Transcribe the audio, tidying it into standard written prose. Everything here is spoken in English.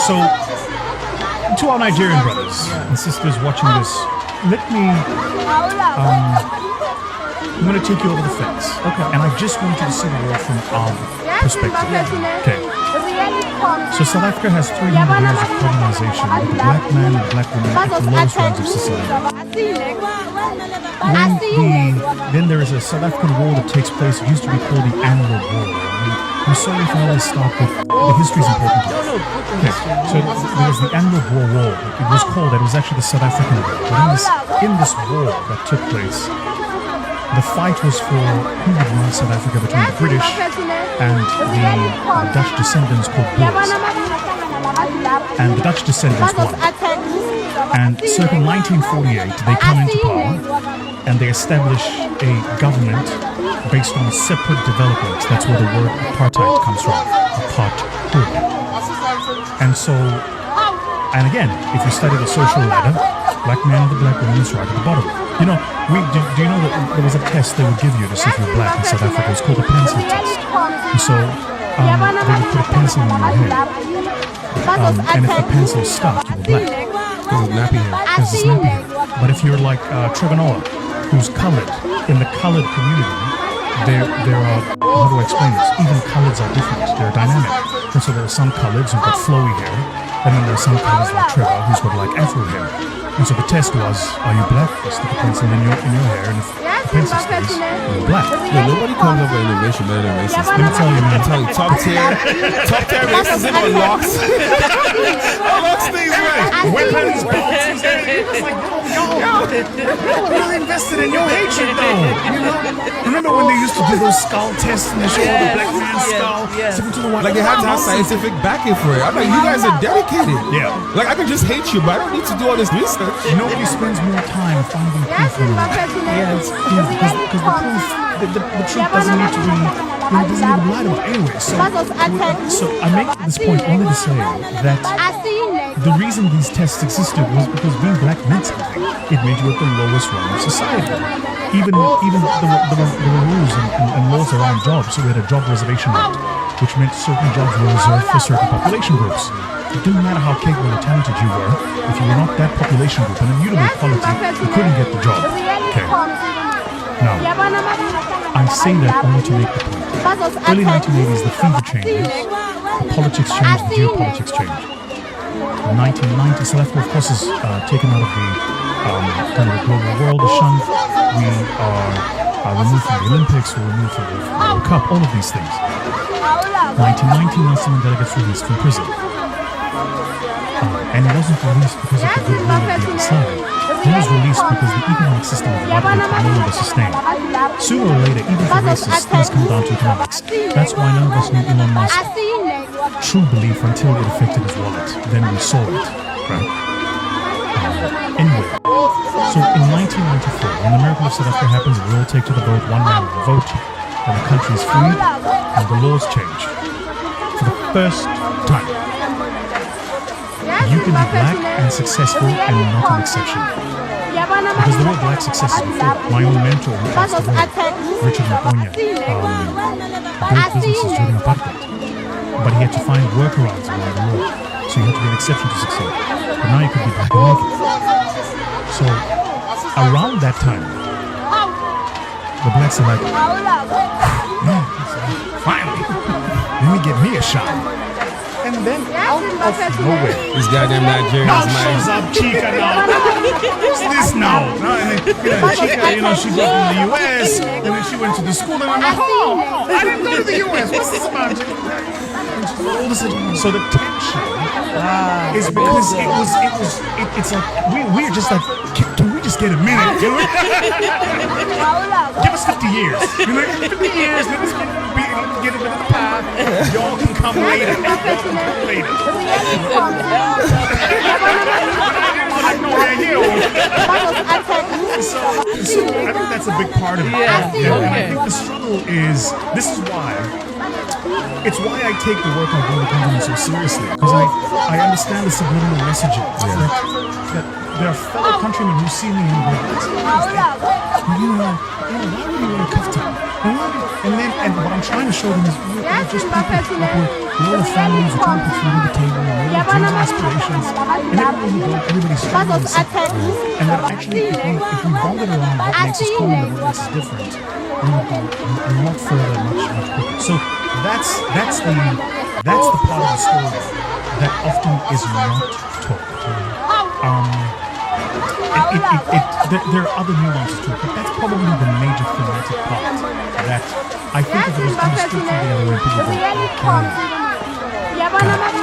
So, to our Nigerian brothers and sisters watching this, let me. I'm going to take you over the fence. Okay. And I just want you to see the world from our perspective. Okay. So South Africa has 300 years of colonization with the black man and the black woman at the lowest rungs of society. Then there is a South African war that takes place. It used to be called the Annual War. I'm sorry if I always start with the history is important to me. Okay, so there was the Annual War. It was called that. It was actually the South African War. But in this war that took place, the fight was for who would run South Africa between the British and the Dutch descendants called Boers. And the Dutch descendants won. And circa 1948, they come into power and they establish a government based on separate development. That's where the word apartheid comes from. Apartheid. And so, and again, if you study the social ladder, black man and the black woman is right at the bottom. You know, do you know that there was a test they would give you to see if you're black in South Africa? It's called a pencil test. And so they would put a pencil in your head. And if the pencil stuck, you were black. There's a nappy hair. There's this nappy hair. But if you're like Trevor Noah, who's colored, in the colored community, there are, how do I explain this? Even coloreds are different. They're dynamic. And so there are some coloreds who've got flowy hair, and then there are some coloreds like Trevor who's got like afro hair. And so the test was, are you black? You stick a pencil in your hair, and if the pencil stays, you're black. Yeah, nobody comes up with innovation better than racism. Let me tell you, man. Top tier racism unlocks. Unlocks things, right? Weapons, bombs, it's like, yo, really invested in your hatred, though. You know? Remember when they used to do those skull tests and they showed the black man's skull? Like they had to have scientific backing for it. I'm like, you guys are dedicated. Yeah. Like I can just hate you, but I don't need to do all this research. Nobody spends more time finding proof than because the truth doesn't need to be, it doesn't need to be lied about anyway. So I make this point only to say that the reason these tests existed was because being black meant something. It made you at the lowest rung of society. Even there were rules and laws around jobs. So we had a job reservation act, which meant certain jobs were reserved for certain population groups. It didn't matter how capable or talented you were, if you were not that population group and immutable quality, you couldn't get the job. Okay. Now, I say that only to make the point. Early 1980s, the fever changes, the politics changed, the geopolitics changed. In 1990, South Africa, of course, is taken out of the kind of the global world, the shunned. We are removed from the Olympics, we're removed from the World Cup, all of these things. 1990, Nelson Mandela gets released from prison. And he wasn't released because of the goodwill of the other side. He was released because the economic system of apartheid could no longer sustain. Sooner or later, even for racists, things come down to economics. That's why none of us knew Elon Musk's true belief until it affected his wallet. Then we saw it, right? Anyway, so in 1994, when the miracle of South Africa happens, we all take to the vote, one man will vote, and the country is free, and the laws change. For the first time, you can be black and successful and not an exception. Because the word black success is before. My own mentor who passed away, Richard Maponya, built businesses during apartheid. But he had to find workarounds around the law. So you had to be an exception to succeed. But now you could be black and naked. So around that time, the blacks are like, man, finally, let me get me a shot. And then out of nowhere, these goddamn Nigerians, now shows up Chica now. Who's this now? And then, Chica, she grew up in the US, and then she went to the school, and I'm like, oh, I didn't go to the US. What's this about? So the tension is because it's like we're just like, can we just get a minute? Give us 50 years. 50 years. Let us get a bit of the pie. Y'all can come later. So I think that's a big part of it. And I think the struggle is, this is why. It's why I take the work I do in the company so seriously, because I understand the subliminal messaging that there are fellow countrymen who see me and go, why would you want a cuff time? And what I'm trying to show them is we're just people. Like we're all families, we're trying to put food on the table, we're all dreams and aspirations, and everywhere you go, everybody's struggling with something. And that actually, if we bothered around what makes us cool and what makes us different, we would go a lot further, much quicker. So that's the part of the story that often is not told. There are other nuances to it, but that's probably the major thematic part that I think if it was understood from the other way, people would carry on.